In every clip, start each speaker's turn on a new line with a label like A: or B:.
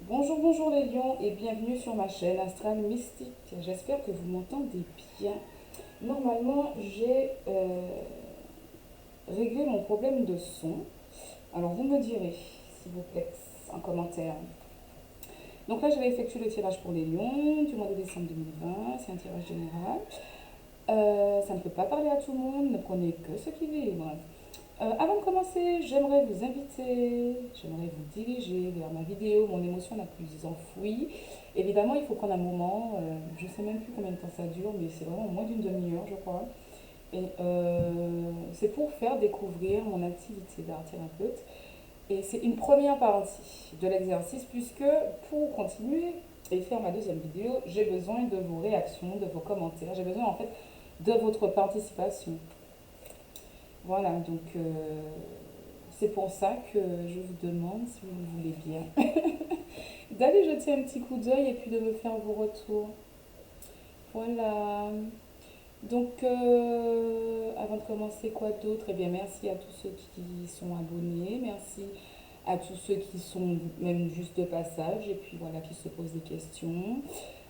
A: Bonjour, bonjour les lions et bienvenue sur ma chaîne Astral Mystique. J'espère que vous m'entendez bien. Normalement, j'ai réglé mon problème de son. Alors vous me direz, s'il vous plaît, en commentaire. Donc là, je vais effectuer le tirage pour les lions du mois de décembre 2020. C'est un tirage général. Ça ne peut pas parler à tout le monde, ne prenez que ce qui vibre. Avant de commencer, j'aimerais vous diriger vers ma vidéo, mon émotion la plus enfouie. Évidemment, il faut prendre un moment, je ne sais même plus combien de temps ça dure, mais c'est vraiment moins d'une demi-heure, je crois. Et c'est pour faire découvrir mon activité d'art thérapeute. Et c'est une première partie de l'exercice, puisque pour continuer et faire ma deuxième vidéo, j'ai besoin de vos réactions, de vos commentaires, j'ai besoin en fait de votre participation. Voilà, donc c'est pour ça que je vous demande, si vous voulez bien, d'aller jeter un petit coup d'œil et puis de me faire vos retours. Voilà. Donc, avant de commencer, quoi d'autre? Eh bien, merci à tous ceux qui sont abonnés. Merci à tous ceux qui sont même juste de passage et puis voilà, qui se posent des questions.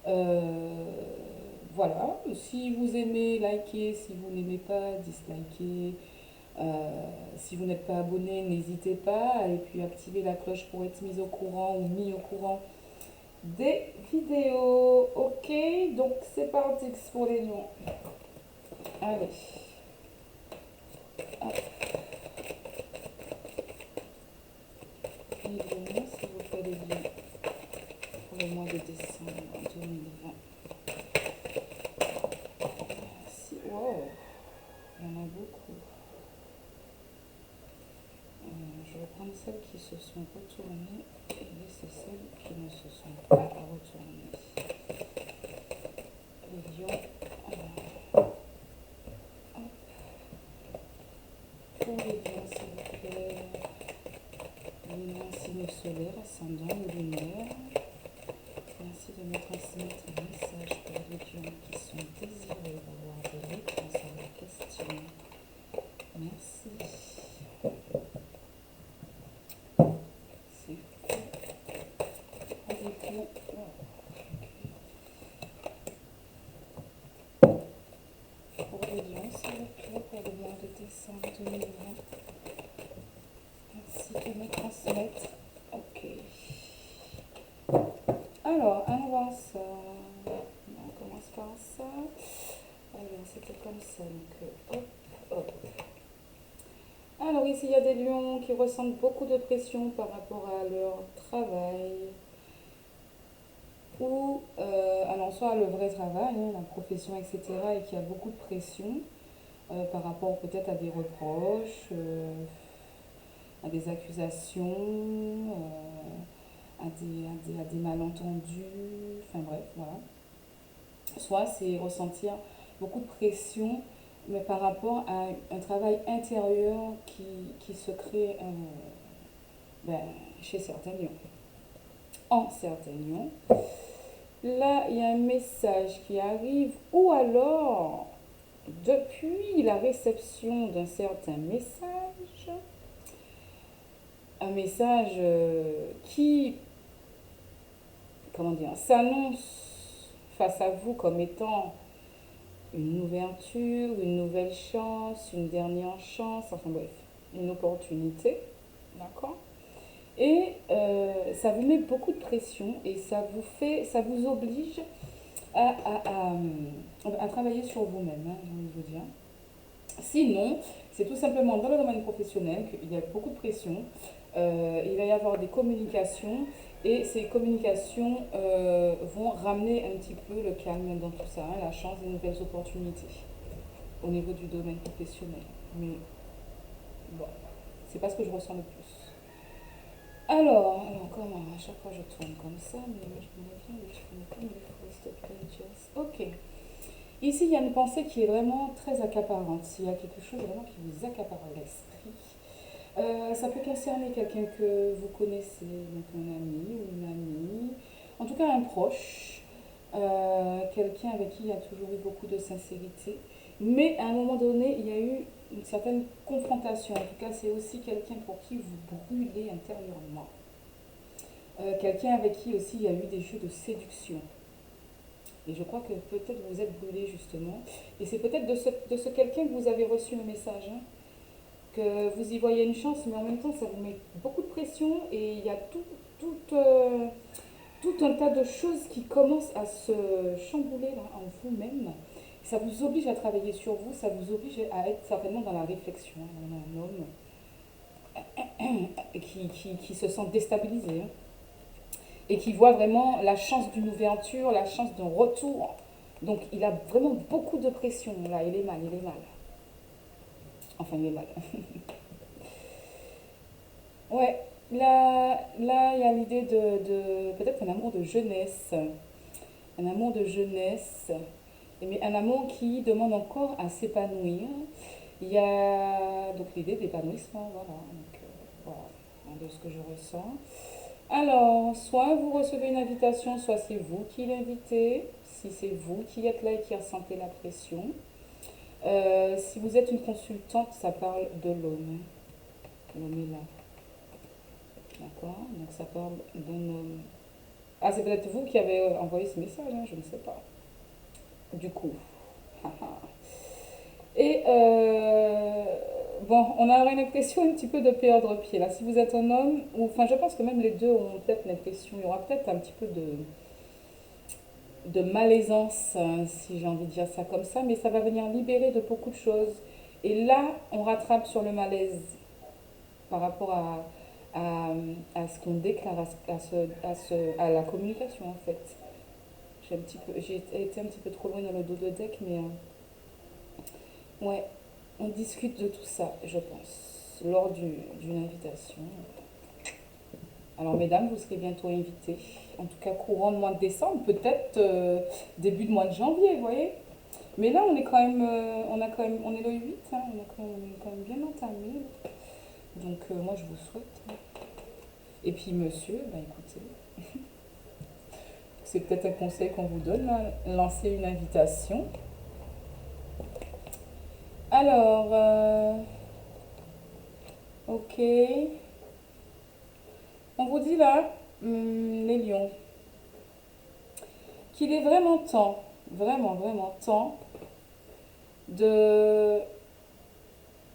A: Euh, voilà. Si vous aimez, likez. Si vous n'aimez pas, dislikez. Si vous n'êtes pas abonné, n'hésitez pas et puis activez la cloche pour être mis au courant ou mis au courant des vidéos. Ok, donc c'est parti pour les lions. Allez, hop, les lions, s'il vous plaît, les lions, pour le mois de décembre 2020. Si, wow, il y en a beaucoup. Je vais prendre celles qui se sont retournées et laisser celles qui ne se sont pas retournées. Les lions, pour les lions, s'il vous plaît. Lumière, signe solaire, ascendant, lumière. Merci de me transmettre un message pour les gens qui sont désireux d'avoir des réponses à leurs questions. Merci. C'est fou. Avec pour les lions, s'il vous plaît, pour le mois de décembre 2020. Merci de me transmettre. Ok. Alors, on va ça. On commence par ça. Alors, c'était comme ça. Donc, hop, hop. Alors ici, il y a des lions qui ressentent beaucoup de pression par rapport à leur travail ou alors soit le vrai travail, hein, la profession, etc. et qui a beaucoup de pression par rapport peut-être à des reproches, à des accusations, à des malentendus, enfin bref, voilà. Soit c'est ressentir beaucoup de pression mais par rapport à un travail intérieur qui se crée ben, chez certains lions. En certains lions. Là, il y a un message qui arrive, ou alors, depuis la réception d'un certain message, un message qui, comment dire, s'annonce face à vous comme étant une ouverture, une nouvelle chance, une dernière chance, enfin bref, une opportunité, d'accord. Et ça vous met beaucoup de pression et ça vous oblige à travailler sur vous-même, hein, j'ai envie de vous dire. Sinon, c'est tout simplement dans le domaine professionnel qu'il y a beaucoup de pression. Il va y avoir des communications et ces communications vont ramener un petit peu le calme dans tout ça, hein, la chance des nouvelles opportunités au niveau du domaine professionnel. Mais bon, c'est pas ce que je ressens le plus. Alors comment à chaque fois je tourne comme ça, mais je me bien de tourner comme il faut, s'il te plaît, Jess. Ok. Ici, il y a une pensée qui est vraiment très accaparante. S'il y a quelque chose vraiment qui vous accapare l'esprit, ça peut concerner quelqu'un que vous connaissez, donc un ami ou une amie, en tout cas un proche, quelqu'un avec qui il y a toujours eu beaucoup de sincérité. Mais à un moment donné, il y a eu une certaine confrontation. En tout cas, c'est aussi quelqu'un pour qui vous brûlez intérieurement. Quelqu'un avec qui aussi il y a eu des jeux de séduction. Et je crois que peut-être vous êtes brûlé justement. Et c'est peut-être de ce quelqu'un que vous avez reçu le message, hein, que vous y voyez une chance, mais en même temps ça vous met beaucoup de pression et il y a tout un tas de choses qui commencent à se chambouler là, en vous-même. Ça vous oblige à travailler sur vous, ça vous oblige à être certainement dans la réflexion. On a un homme qui se sent déstabilisé, hein, et qui voit vraiment la chance d'une ouverture, la chance d'un retour. Donc il a vraiment beaucoup de pression là, il est mal, il est mal. Enfin, il est mal. Ouais, là, il y a l'idée de peut-être un amour de jeunesse. Un amour de jeunesse, mais un amour qui demande encore à s'épanouir. Il y a donc l'idée d'épanouissement, voilà. Donc, voilà, de ce que je ressens. Alors, soit vous recevez une invitation, soit c'est vous qui l'invitez, si c'est vous qui êtes là et qui ressentez la pression. Si vous êtes une consultante, ça parle de l'homme. L'homme est là. D'accord. Donc ça parle d'un homme. Ah, c'est peut-être vous qui avez envoyé ce message, hein, je ne sais pas. Du coup. Et bon, on a l'impression un petit peu de perdre pied là. Si vous êtes un homme, ou enfin je pense que même les deux ont peut-être l'impression, il y aura peut-être un petit peu de malaisance, si j'ai envie de dire ça comme ça, mais ça va venir libérer de beaucoup de choses. Et là, on rattrape sur le malaise par rapport à, à ce qu'on déclare, à la communication en fait. J'ai été un petit peu trop loin dans le dos de deck, mais ouais, on discute de tout ça, je pense, lors d'une invitation. Alors, mesdames, vous serez bientôt invitées. En tout cas, courant de mois de décembre, peut-être début de mois de janvier, vous voyez. Mais là, on est quand même, on est le 8, hein, on est quand même bien entamé. Donc, moi, je vous souhaite. Et puis, monsieur, bah écoutez, c'est peut-être un conseil qu'on vous donne, là, lancer une invitation. Alors, ok. On vous dit là, les lions, qu'il est vraiment temps, vraiment, vraiment temps de,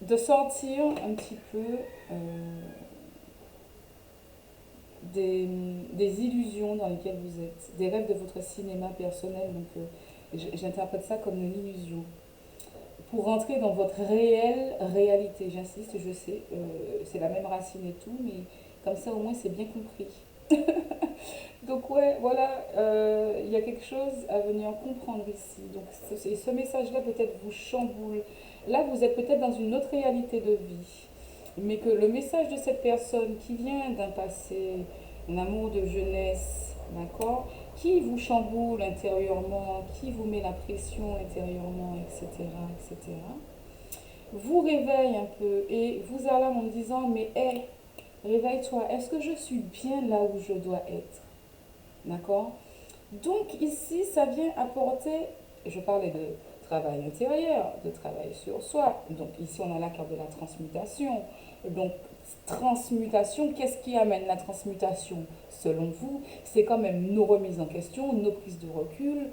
A: de sortir un petit peu des illusions dans lesquelles vous êtes, des rêves de votre cinéma personnel. Donc, j'interprète ça comme une illusion. Pour rentrer dans votre réelle réalité, j'insiste, je sais, c'est la même racine et tout, mais comme ça au moins c'est bien compris. Donc ouais, voilà, il y a quelque chose à venir comprendre ici. Donc ce message-là peut-être vous chamboule. Là, vous êtes peut-être dans une autre réalité de vie, mais que le message de cette personne qui vient d'un passé, un amour de jeunesse, d'accord, qui vous chamboule intérieurement, qui vous met la pression intérieurement, etc., etc., vous réveille un peu et vous alarme en me disant, mais hé, réveille-toi, est-ce que je suis bien là où je dois être? D'accord. Donc ici, ça vient apporter, je parlais de travail intérieur, de travail sur soi. Donc ici, on a la carte de la transmutation. Donc transmutation, qu'est-ce qui amène la transmutation selon vous? C'est quand même nos remises en question, nos prises de recul,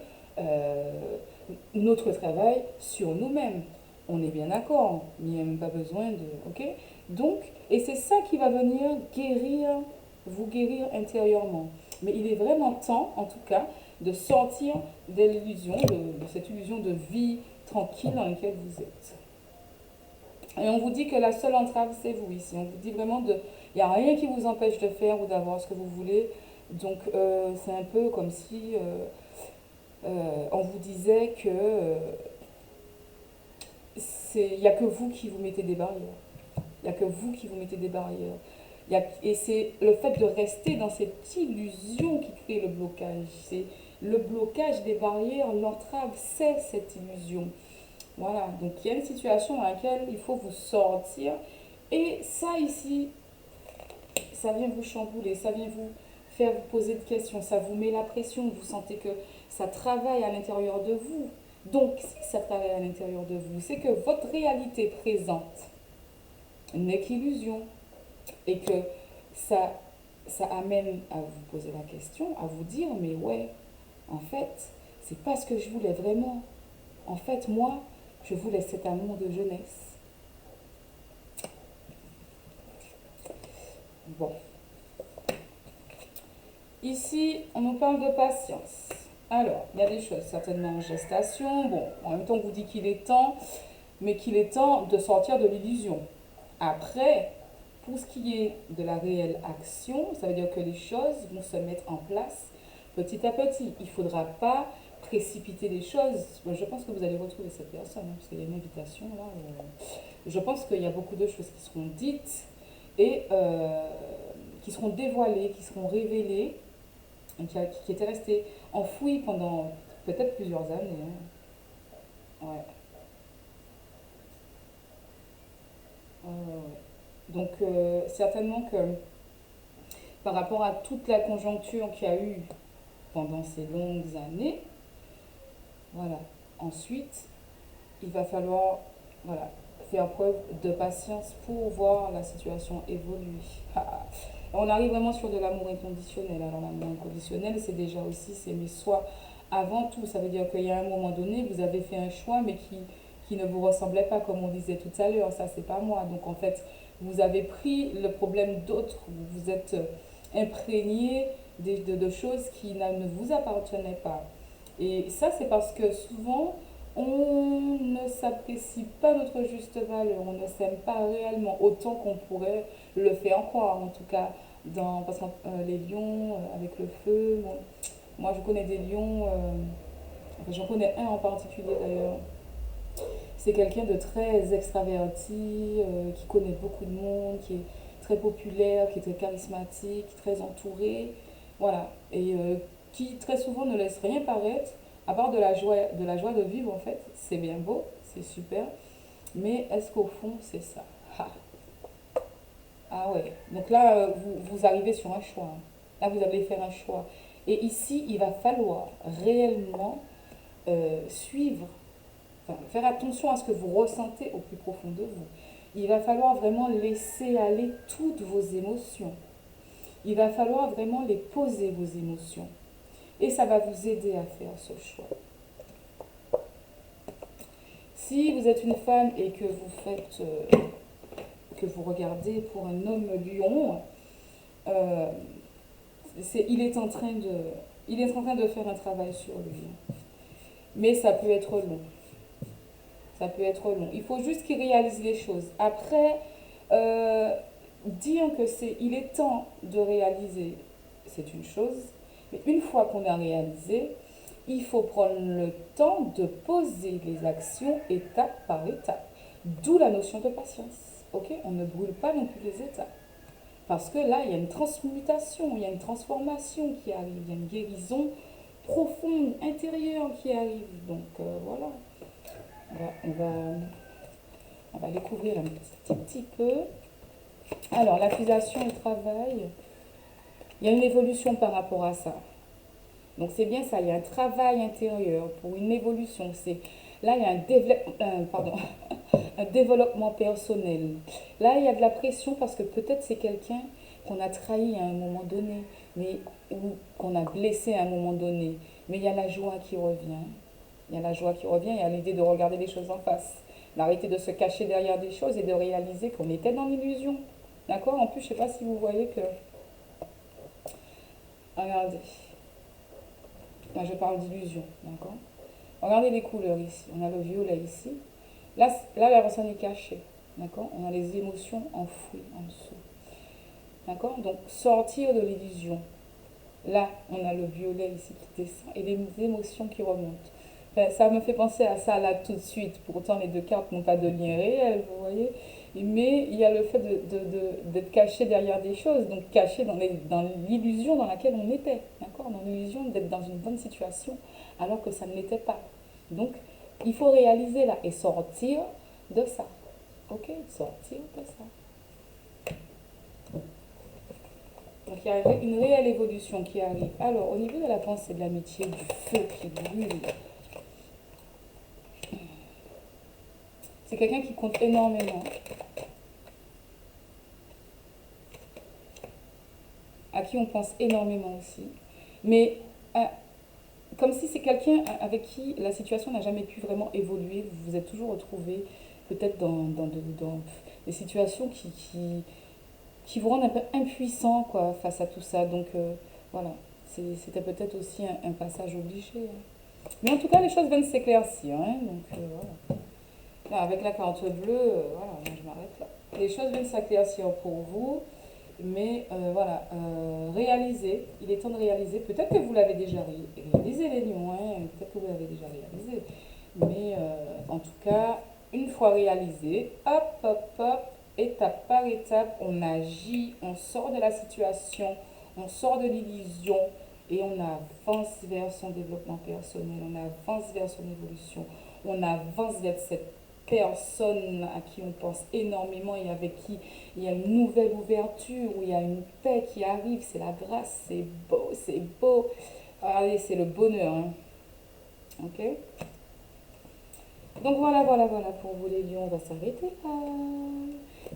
A: notre travail sur nous-mêmes. On est bien d'accord, il n'y a même pas besoin de... Ok. Donc, et c'est ça qui va venir guérir, vous guérir intérieurement. Mais il est vraiment temps, en tout cas, de sortir de l'illusion, de cette illusion de vie tranquille dans laquelle vous êtes. Et on vous dit que la seule entrave, c'est vous ici. On vous dit vraiment de... Il n'y a rien qui vous empêche de faire ou d'avoir ce que vous voulez. Donc, c'est un peu comme si on vous disait que il n'y a que vous qui vous mettez des barrières. Il n'y a que vous qui vous mettez des barrières. Et c'est le fait de rester dans cette illusion qui crée le blocage. C'est le blocage des barrières, l'entrave, c'est cette illusion. Voilà, donc il y a une situation dans laquelle il faut vous sortir. Et ça ici, ça vient vous chambouler, ça vient vous faire vous poser des questions, ça vous met la pression, vous sentez que ça travaille à l'intérieur de vous. Donc si ça travaille à l'intérieur de vous, c'est que votre réalité présente n'est qu'illusion et que ça, ça amène à vous poser la question, à vous dire, mais ouais, en fait, c'est pas ce que je voulais vraiment. En fait, moi, je voulais cet amour de jeunesse. Bon, ici, on nous parle de patience. Alors, il y a des choses certainement en gestation. Bon, en même temps, on vous dit qu'il est temps, mais qu'il est temps de sortir de l'illusion. Après, pour ce qui est de la réelle action, ça veut dire que les choses vont se mettre en place petit à petit. Il ne faudra pas précipiter les choses. Je pense que vous allez retrouver cette personne, hein, parce qu'il y a une invitation là. Je pense qu'il y a beaucoup de choses qui seront dites et qui seront dévoilées, qui seront révélées, et qui étaient restées enfouies pendant peut-être plusieurs années, hein. Ouais. Ouais. Donc, certainement que par rapport à toute la conjoncture qu'il y a eu pendant ces longues années, voilà. Ensuite, il va falloir, voilà, faire preuve de patience pour voir la situation évoluer. On arrive vraiment sur de l'amour inconditionnel. Alors, l'amour inconditionnel, c'est déjà aussi s'aimer soi avant tout. Ça veut dire qu'il y a un moment donné, vous avez fait un choix, mais qui ne vous ressemblait pas, comme on disait tout à l'heure. Ça, c'est pas moi. Donc, en fait, vous avez pris le problème d'autres. Vous vous êtes imprégné de choses qui ne vous appartenaient pas. Et ça, c'est parce que souvent, on ne s'apprécie pas notre juste valeur, on ne s'aime pas réellement autant qu'on pourrait le faire croire, en tout cas, parce que les lions avec le feu, bon, moi je connais des lions, enfin, j'en connais un en particulier d'ailleurs, c'est quelqu'un de très extraverti, qui connaît beaucoup de monde, qui est très populaire, qui est très charismatique, très entouré, voilà, et qui très souvent ne laisse rien paraître, à part de la joie de vivre en fait. C'est bien beau, c'est super, mais est-ce qu'au fond c'est ça? Ah, ah ouais, donc là vous arrivez sur un choix, hein. Là vous allez faire un choix. Et ici, il va falloir réellement suivre, enfin, faire attention à ce que vous ressentez au plus profond de vous. Il va falloir vraiment laisser aller toutes vos émotions. Il va falloir vraiment les poser, vos émotions. Et ça va vous aider à faire ce choix. Si vous êtes une femme et que vous faites, que vous regardez pour un homme lion, euh, il est en train de faire un travail sur lui. Mais ça peut être long. Ça peut être long. Il faut juste qu'il réalise les choses. Après, euh, dire que il est temps de réaliser, c'est une chose. Mais une fois qu'on a réalisé, il faut prendre le temps de poser les actions étape par étape. D'où la notion de patience. Ok? On ne brûle pas non plus les étapes. Parce que là, il y a une transmutation, il y a une transformation qui arrive, il y a une guérison profonde, intérieure qui arrive. Donc voilà, on va, on va découvrir un petit peu. Alors, l'accusation au travail, il y a une évolution par rapport à ça. Donc c'est bien ça, il y a un travail intérieur pour une évolution. Là, il y a pardon, un développement personnel. Là, il y a de la pression parce que peut-être c'est quelqu'un qu'on a trahi à un moment donné, ou qu'on a blessé à un moment donné. Mais il y a la joie qui revient. Il y a la joie qui revient, il y a l'idée de regarder les choses en face, d'arrêter de se cacher derrière des choses et de réaliser qu'on était dans l'illusion. D'accord? En plus, je ne sais pas si vous voyez que... Regardez, moi je parle d'illusion, d'accord? Regardez les couleurs ici. On a le violet ici. Là la personne est cachée, d'accord? On a les émotions enfouies en dessous, d'accord? Donc, sortir de l'illusion. Là, on a le violet ici qui descend et les émotions qui remontent. Enfin, ça me fait penser à ça là tout de suite. Pourtant, les deux cartes n'ont pas de lien réel, vous voyez. Mais il y a le fait d'être caché derrière des choses, donc caché dans l'illusion dans laquelle on était, d'accord? Dans l'illusion d'être dans une bonne situation alors que ça ne l'était pas. Donc, il faut réaliser là et sortir de ça. Ok? Sortir de ça. Donc il y a une réelle évolution qui arrive. Alors, au niveau de la pensée de l'amitié, du feu qui brûle, c'est quelqu'un qui compte énormément. à qui on pense énormément aussi. Mais comme si c'est quelqu'un avec qui la situation n'a jamais pu vraiment évoluer. Vous vous êtes toujours retrouvé peut-être dans des situations qui vous rendent un peu impuissant quoi, face à tout ça. Donc voilà, c'était peut-être aussi un passage obligé, hein. Mais en tout cas, les choses viennent s'éclaircir, hein, donc voilà. Là, avec la carte bleue, voilà, moi, je m'arrête là. Les choses viennent s'éclaircir pour vous, mais voilà, réalisez, il est temps de réaliser. Peut-être que vous l'avez déjà réalisé, les lions, hein, peut-être que vous l'avez déjà réalisé. Mais en tout cas, une fois réalisé, hop, hop, hop, étape par étape, on agit, on sort de la situation, on sort de l'illusion et on avance vers son développement personnel, on avance vers son évolution, on avance vers cette personne à qui on pense énormément et avec qui il y a une nouvelle ouverture, où il y a une paix qui arrive, c'est la grâce, c'est beau, c'est beau. Allez, c'est le bonheur, hein. Ok? Donc voilà, voilà, voilà, pour vous les lions, on va s'arrêter là.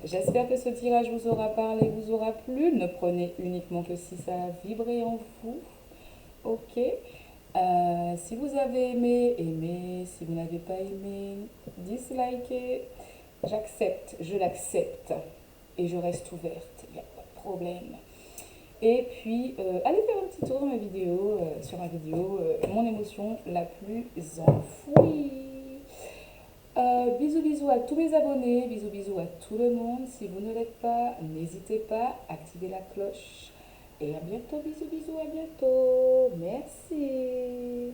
A: J'espère que ce tirage vous aura parlé, vous aura plu. Ne prenez uniquement que si ça a vibré en vous. Ok. Si vous avez aimé, aimez. Si vous n'avez pas aimé, dislikez. J'accepte, je l'accepte. Et je reste ouverte, il n'y a pas de problème. Et puis, allez faire un petit tour dans ma vidéo, sur ma vidéo, mon émotion la plus enfouie. Bisous bisous à tous mes abonnés, bisous bisous à tout le monde. Si vous ne l'êtes pas, n'hésitez pas, activez la cloche. Et à bientôt, bisous bisous, à bientôt. Merci.